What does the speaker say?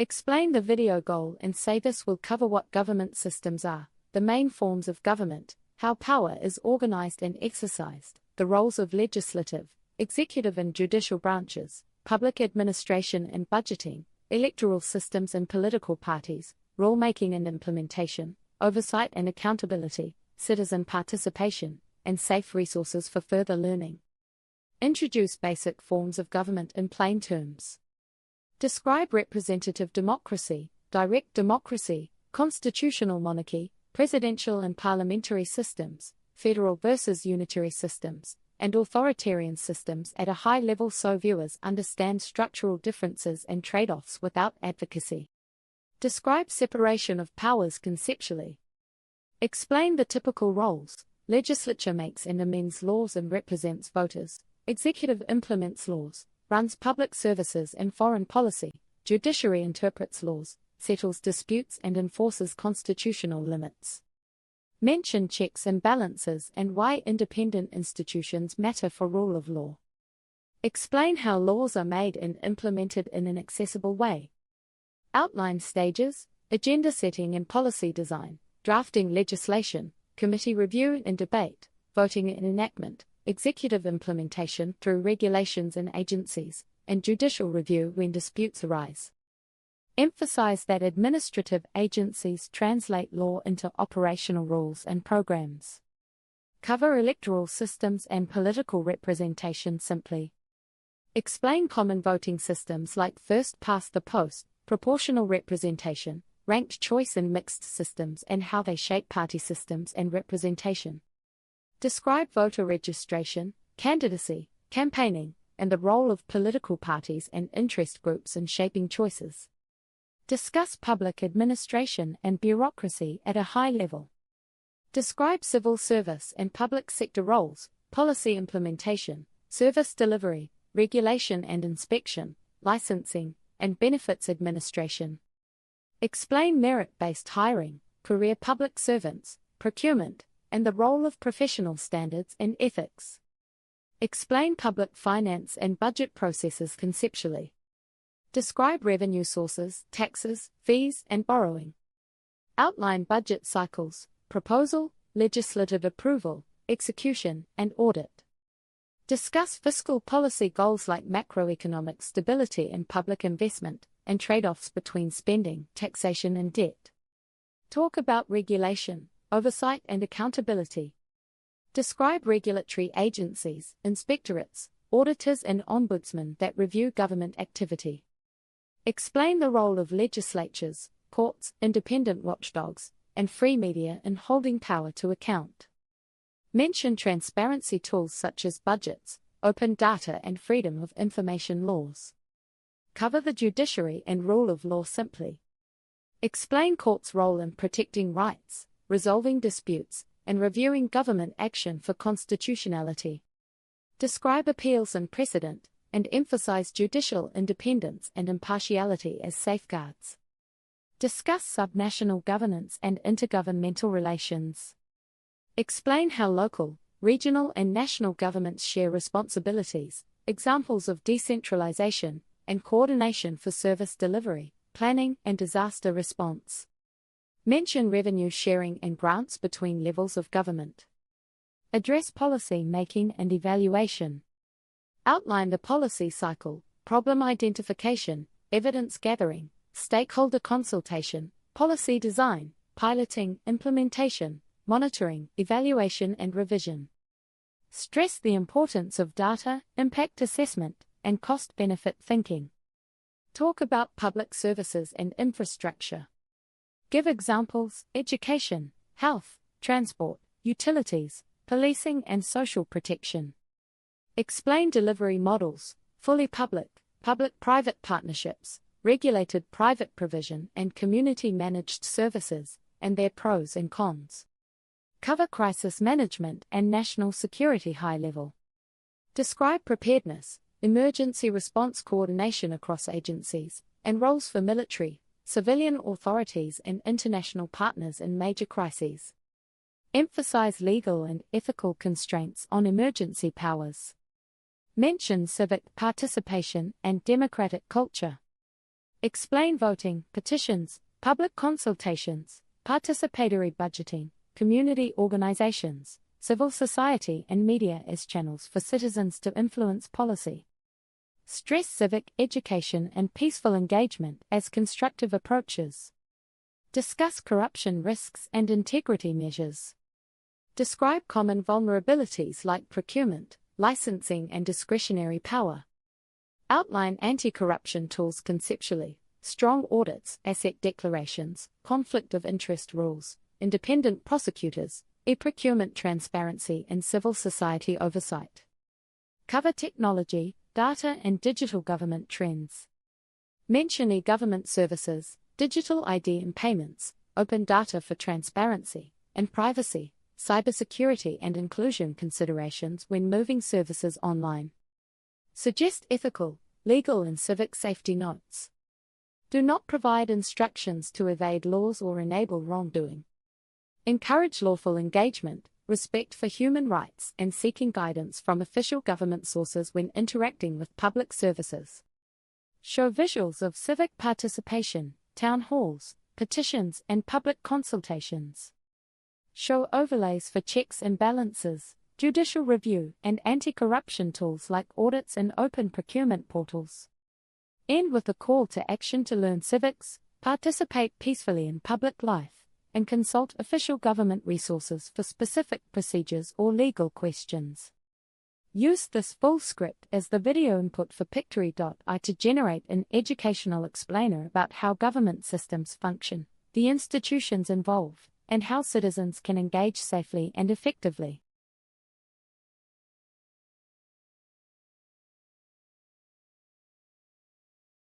Explain the video goal and say this will cover what government systems are, the main forms of government, how power is organized and exercised, the roles of legislative, executive and judicial branches, public administration and budgeting, electoral systems and political parties, rule-making and implementation, oversight and accountability, citizen participation, and safe resources for further learning. Introduce basic forms of government in plain terms. Describe representative democracy, direct democracy, constitutional monarchy, presidential and parliamentary systems, federal versus unitary systems, and authoritarian systems at a high level so viewers understand structural differences and trade-offs without advocacy. Describe separation of powers conceptually. Explain the typical roles. Legislature makes and amends laws and represents voters. Executive implements laws, runs public services and foreign policy. Judiciary interprets laws, settles disputes and enforces constitutional limits. Mention checks and balances and why independent institutions matter for rule of law. Explain how laws are made and implemented in an accessible way. Outline stages, agenda setting and policy design, drafting legislation, committee review and debate, voting and enactment, executive implementation through regulations and agencies, and judicial review when disputes arise. Emphasize that administrative agencies translate law into operational rules and programs. Cover electoral systems and political representation simply. Explain common voting systems like first past the post, proportional representation, ranked choice and mixed systems and how they shape party systems and representation. Describe voter registration, candidacy, campaigning, and the role of political parties and interest groups in shaping choices. Discuss public administration and bureaucracy at a high level. Describe civil service and public sector roles, policy implementation, service delivery, regulation and inspection, licensing, and benefits administration. Explain merit-based hiring, career public servants, procurement, and the role of professional standards and ethics. Explain public finance and budget processes conceptually. Describe revenue sources, taxes, fees, and borrowing. Outline budget cycles, proposal, legislative approval, execution, and audit. Discuss fiscal policy goals like macroeconomic stability and public investment, and trade-offs between spending, taxation, and debt. Talk about regulation, oversight, and accountability. Describe regulatory agencies, inspectorates, auditors, and ombudsmen that review government activity. Explain the role of legislatures, courts, independent watchdogs, and free media in holding power to account. Mention transparency tools such as budgets, open data, and freedom of information laws. Cover the judiciary and rule of law simply. Explain courts' role in protecting rights, resolving disputes, and reviewing government action for constitutionality. Describe appeals and precedent, and emphasize judicial independence and impartiality as safeguards. Discuss subnational governance and intergovernmental relations. Explain how local, regional, and national governments share responsibilities, examples of decentralization, and coordination for service delivery, planning, and disaster response. Mention revenue sharing and grants between levels of government. Address policy making and evaluation. Outline the policy cycle, problem identification, evidence gathering, stakeholder consultation, policy design, piloting, implementation, monitoring, evaluation, and revision. Stress the importance of data, impact assessment, and cost-benefit thinking. Talk about public services and infrastructure. Give examples: education, health, transport, utilities, policing, and social protection. Explain delivery models, fully public, public-private partnerships, regulated private provision, and community-managed services, and their pros and cons. Cover crisis management and national security high level. Describe preparedness, emergency response coordination across agencies, and roles for military, civilian authorities, and international partners in major crises. Emphasize legal and ethical constraints on emergency powers. Mention civic participation and democratic culture. Explain voting, petitions, public consultations, participatory budgeting, community organizations, civil society and media as channels for citizens to influence policy. Stress civic education and peaceful engagement as constructive approaches. Discuss corruption risks and integrity measures. Describe common vulnerabilities like procurement, licensing and discretionary power. Outline anti-corruption tools conceptually, strong audits, asset declarations, conflict of interest rules, independent prosecutors, e-procurement transparency and civil society oversight. Cover technology, data and digital government trends. Mention e-government services, digital ID and payments, open data for transparency and privacy, cybersecurity and inclusion considerations when moving services online. Suggest ethical, legal and civic safety notes. Do not provide instructions to evade laws or enable wrongdoing. Encourage lawful engagement, respect for human rights and seeking guidance from official government sources when interacting with public services. Show visuals of civic participation, town halls, petitions and public consultations. Show overlays for checks and balances, judicial review and anti-corruption tools like audits and open procurement portals. End with a call to action to learn civics, participate peacefully in public life, and consult official government resources for specific procedures or legal questions. Use this full script as the video input for Pictory.ai to generate an educational explainer about how government systems function, the institutions involved, and how citizens can engage safely and effectively.